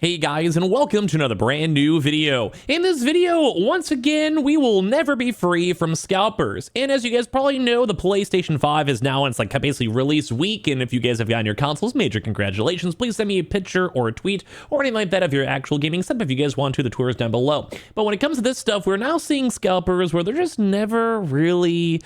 Hey guys, and welcome to another brand new video. In this video, once again, we will never be free from scalpers. And as you guys probably know, the PlayStation 5 is now in its basically release week. And if you guys have gotten your consoles, major congratulations. Please send me a picture or a tweet or anything like that of your actual gaming setup if you guys want to. The tour is down below. But when it comes to this stuff, we're now seeing scalpers where they're just never really,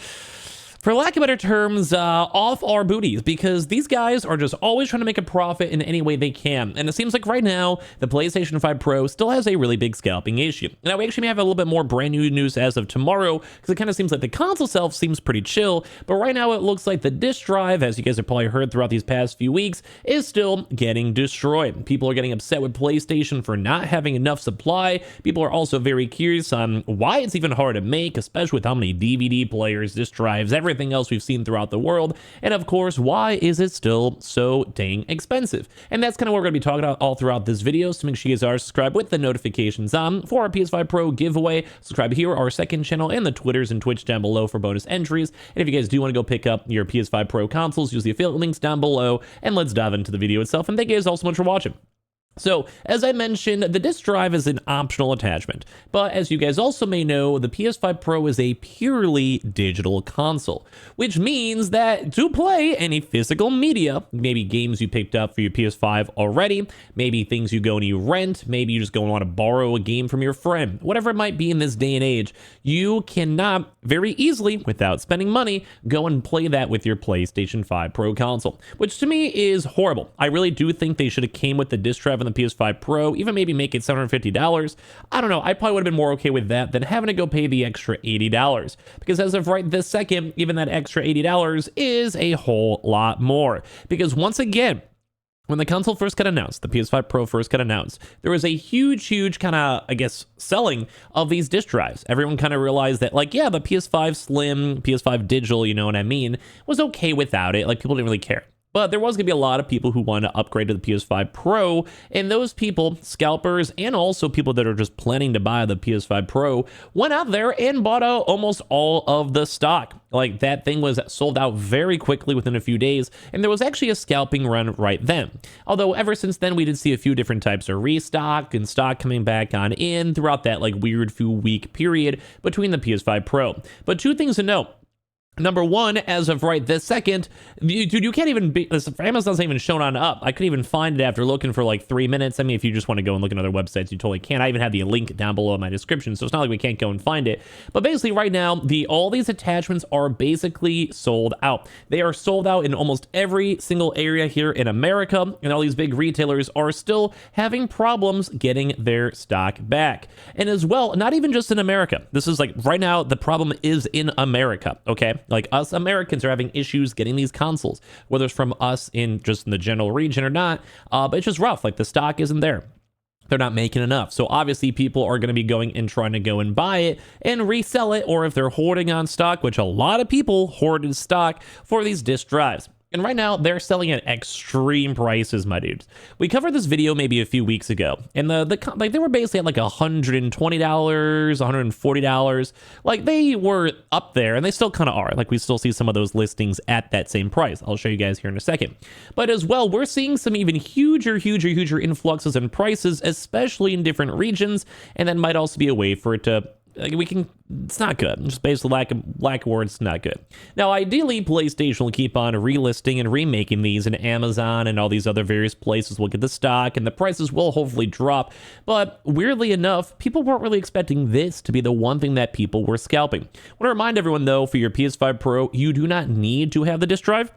for lack of better terms, off our booties, because these guys are just always trying to make a profit in any way they can. And it seems like right now, the PlayStation 5 Pro still has a really big scalping issue. Now, we actually may have a little bit more brand new news as of tomorrow, because it kind of seems like the console itself seems pretty chill, but right now it looks like the disk drive, as you guys have probably heard throughout these past few weeks, is still getting destroyed. People are getting upset with PlayStation for not having enough supply. People are also very curious on why it's even hard to make, especially with how many DVD players, disk drives, everything else we've seen throughout the world, and of course, why is it still so dang expensive? And that's kind of what we're going to be talking about all throughout this video, so make sure you guys are subscribed with the notifications on for our PS5 Pro giveaway. Subscribe here, our second channel, and the Twitters and Twitch down below for bonus entries. And if you guys do want to go pick up your PS5 Pro consoles, use the affiliate links down below, and let's dive into the video itself. And thank you guys all so much for watching. So, as I mentioned, the disk drive is an optional attachment, but as you guys also may know, the PS5 Pro is a purely digital console, which means that to play any physical media, maybe games you picked up for your PS5 already, maybe things you go and you rent, maybe you just go and want to borrow a game from your friend, whatever it might be in this day and age, you cannot very easily, without spending money, go and play that with your PlayStation 5 Pro console, which to me is horrible. I really do think they should have came with the disk drive on the PS5 Pro, even maybe make it $750. I don't know, I probably would have been more okay with that than having to go pay the extra $80, because as of right this second, even that extra $80 is a whole lot more, because once again, when the console first got announced, the PS5 Pro first got announced, there was a huge kind of, I guess, selling of these disk drives. Everyone kind of realized that, yeah, the PS5 Slim, PS5 Digital, you know what I mean, was okay without it. People didn't really care. But there was going to be a lot of people who wanted to upgrade to the PS5 Pro, and those people, scalpers, and also people that are just planning to buy the PS5 Pro, went out there and bought out almost all of the stock. That thing was sold out very quickly within a few days, and there was actually a scalping run right then. Although ever since then, we did see a few different types of restock and stock coming back on in throughout that weird few week period between the PS5 Pro. But two things to note. Number one, as of right this second, dude, you can't even be, Amazon's not even shown on up. I couldn't even find it after looking for 3 minutes. I mean, if you just want to go and look at other websites, you totally can. I even have the link down below in my description, so it's not like we can't go and find it. But basically right now, all these attachments are basically sold out. They are sold out in almost every single area here in America, and all these big retailers are still having problems getting their stock back. And as well, not even just in America. This is right now, the problem is in America, okay? Us Americans are having issues getting these consoles, whether it's from us in the general region or not, but it's just rough. The stock isn't there. They're not making enough. So obviously people are going to be going and trying to go and buy it and resell it, or if they're hoarding on stock, which a lot of people hoarded stock for these disk drives. And right now, they're selling at extreme prices, my dudes. We covered this video maybe a few weeks ago, and they were basically at $120, $140. They were up there, and they still kind of are. We still see some of those listings at that same price. I'll show you guys here in a second. But as well, we're seeing some even huger influxes in prices, especially in different regions, and that might also be a way for it to it's not good. Just basically lack of words, not good. Now, ideally, PlayStation will keep on relisting and remaking these, and Amazon and all these other various places will get the stock, and the prices will hopefully drop. But weirdly enough, people weren't really expecting this to be the one thing that people were scalping. I want to remind everyone, though, for your PS5 Pro, you do not need to have the disk drive.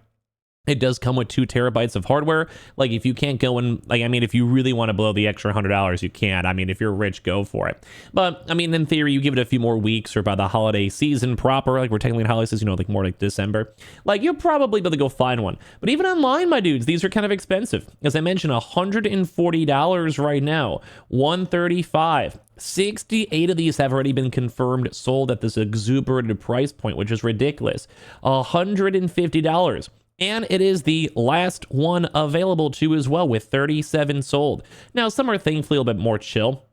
It does come with 2 terabytes of hardware. If you can't go and, if you really want to blow the extra $100, you can. If you're rich, go for it. But, in theory, you give it a few more weeks or by the holiday season proper, we're technically in holiday season, more December. You'll probably be able to go find one. But even online, my dudes, these are kind of expensive. As I mentioned, $140 right now, $135. 68 of these have already been confirmed sold at this exuberant price point, which is ridiculous. $150. And it is the last one available too as well, with 37 sold. Now, some are thankfully a little bit more chill.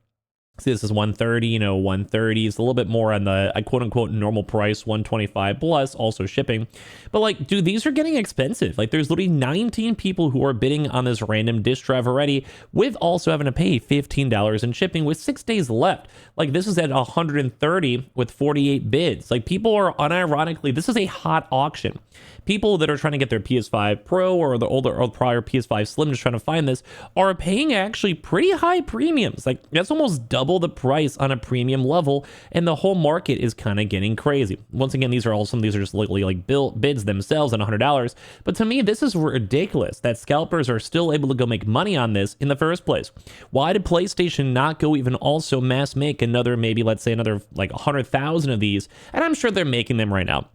See, this is 130, 130 is a little bit more on the quote unquote normal price, 125 plus, also shipping. But like, dude, these are getting expensive. Like, there's literally 19 people who are bidding on this random disk drive already, with also having to pay $15 in shipping with 6 days left. Like, this is at 130 with 48 bids. Like, people are unironically, this is a hot auction. People that are trying to get their PS5 Pro or the older or prior PS5 Slim, just trying to find this, are paying actually pretty high premiums. Like, that's almost double the price on a premium level, and the whole market is kind of getting crazy. Once again, these are just literally like bids themselves at $100. But to me, this is ridiculous that scalpers are still able to go make money on this in the first place. Why did PlayStation not go even also mass make another, maybe let's say another like 100,000 of these? And I'm sure they're making them right now.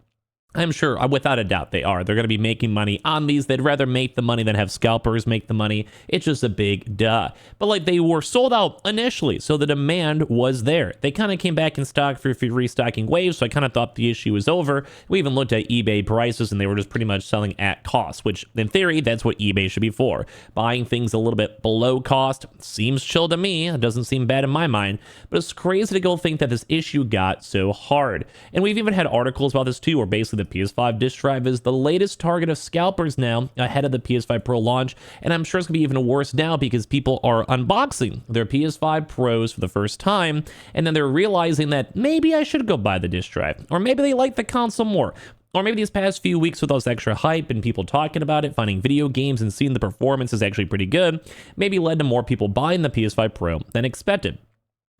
I'm sure, without a doubt, they are. They're going to be making money on these. They'd rather make the money than have scalpers make the money. It's just a big duh. But like, they were sold out initially, so the demand was there. They kind of came back in stock for restocking waves, so I kind of thought the issue was over. We even looked at eBay prices, and they were just pretty much selling at cost, which in theory, that's what eBay should be for. Buying things a little bit below cost seems chill to me. It doesn't seem bad in my mind, but it's crazy to go think that this issue got so hard. And we've even had articles about this too, where basically the PS5 disk drive is the latest target of scalpers now ahead of the PS5 Pro launch, and I'm sure it's gonna be even worse now because people are unboxing their PS5 Pros for the first time, and then they're realizing that maybe I should go buy the disk drive, or maybe they like the console more. Or maybe these past few weeks with all this extra hype and people talking about it, finding video games and seeing the performance is actually pretty good, maybe led to more people buying the PS5 Pro than expected,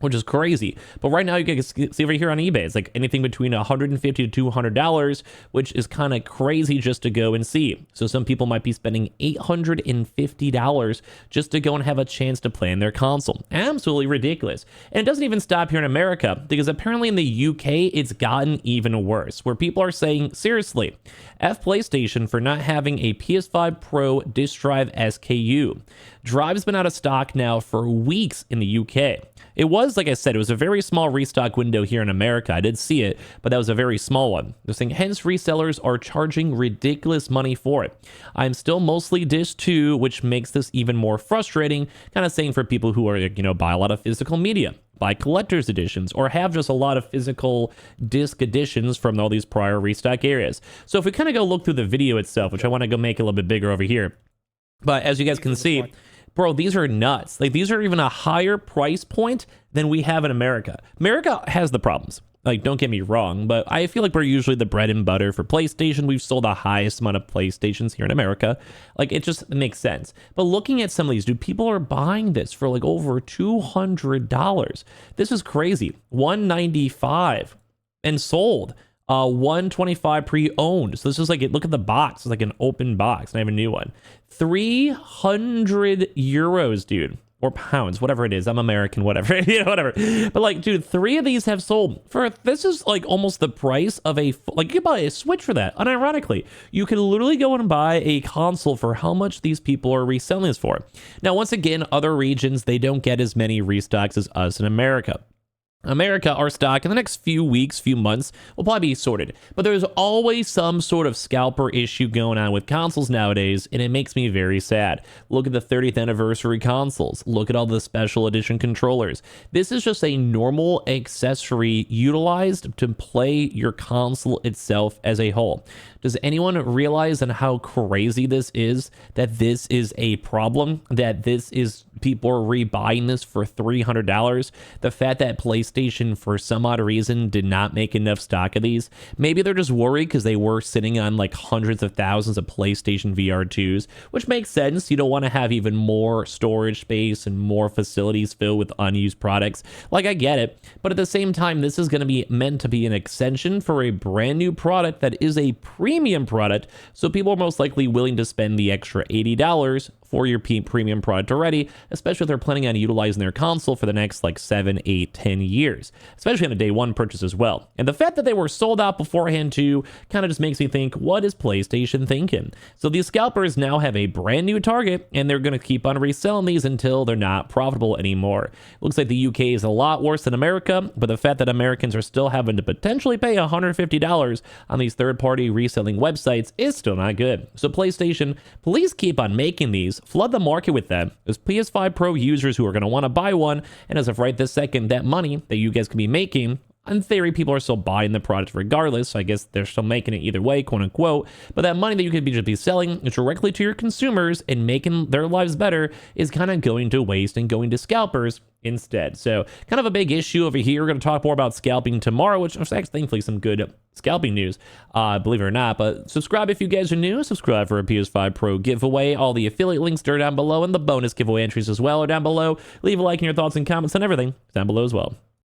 which is crazy. But right now you can see over here on eBay, it's like anything between $150 to $200, which is kind of crazy just to go and see. So some people might be spending $850 just to go and have a chance to play in their console. Absolutely ridiculous. And it doesn't even stop here in America, because apparently in the UK, it's gotten even worse, where people are saying, seriously, F PlayStation for not having a PS5 Pro disk drive SKU. Drive's been out of stock now for weeks in the UK. It was, like I said, it was a very small restock window here in America. I did see it, but that was a very small one. They're saying, hence resellers are charging ridiculous money for it. I'm still mostly disc 2, which makes this even more frustrating, kind of saying for people who are, buy a lot of physical media, buy collector's editions, or have just a lot of physical disc editions from all these prior restock areas. So if we kind of go look through the video itself, which I want to go make a little bit bigger over here, but as you guys can see, bro, these are nuts. Like, these are even a higher price point than we have in America. America has the problems. Like, don't get me wrong, but I feel like we're usually the bread and butter for PlayStation. We've sold the highest amount of PlayStations here in America. Like, it just makes sense. But looking at some of these, dude, people are buying this for like over $200. This is crazy. $195 and sold. 125 pre-owned. So this is like, look at the box. It's like an open box, and I have a new one. 300 euros, dude, or pounds, whatever it is. I'm American, whatever, whatever. But like, dude, 3 of these have sold for, this is like almost the price of a, like, you could buy a Switch for that. Unironically, you can literally go and buy a console for how much these people are reselling this for. Now, once again, other regions, they don't get as many restocks as us in America. Our stock in the next few weeks, few months will probably be sorted, but there's always some sort of scalper issue going on with consoles nowadays, and it makes me very sad. Look at the 30th anniversary consoles. Look at all the special edition controllers. This is just a normal accessory utilized to play your console itself as a whole. Does anyone realize on how crazy this is, that this is a problem, that this is, people are rebuying this for $300? The fact that PlayStation, for some odd reason, did not make enough stock of these. Maybe they're just worried because they were sitting on like hundreds of thousands of PlayStation VR2s, which makes sense. You don't want to have even more storage space and more facilities filled with unused products. Like, I get it. But at the same time, this is going to be meant to be an extension for a brand new product that is a premium product. So people are most likely willing to spend the extra $80 for your premium product already, especially if they're planning on utilizing their console for the next like 7, 8, 10 years, especially on a day one purchase as well. And the fact that they were sold out beforehand too kind of just makes me think, what is PlayStation thinking? So these scalpers now have a brand new target, and they're going to keep on reselling these until they're not profitable anymore. Looks like the UK is a lot worse than America, but the fact that Americans are still having to potentially pay $150 on these third-party reselling websites is still not good. So PlayStation, please keep on making these. scalpers, flood the market with them. There's PS5 Pro users who are going to want to buy one, and as of right this second, that money that you guys could be making, in theory, people are still buying the product regardless, so I guess they're still making it either way, quote unquote, but that money that you could just be selling directly to your consumers and making their lives better is kind of going to waste and going to scalpers instead. So kind of a big issue over here. We're going to talk more about scalping tomorrow, which is actually thankfully some good scalping news, believe it or not. But subscribe if you guys are new. Subscribe for a PS5 Pro giveaway. All the affiliate links are down below, and the bonus giveaway entries as well are down below. Leave a like and your thoughts and comments on everything down below as well.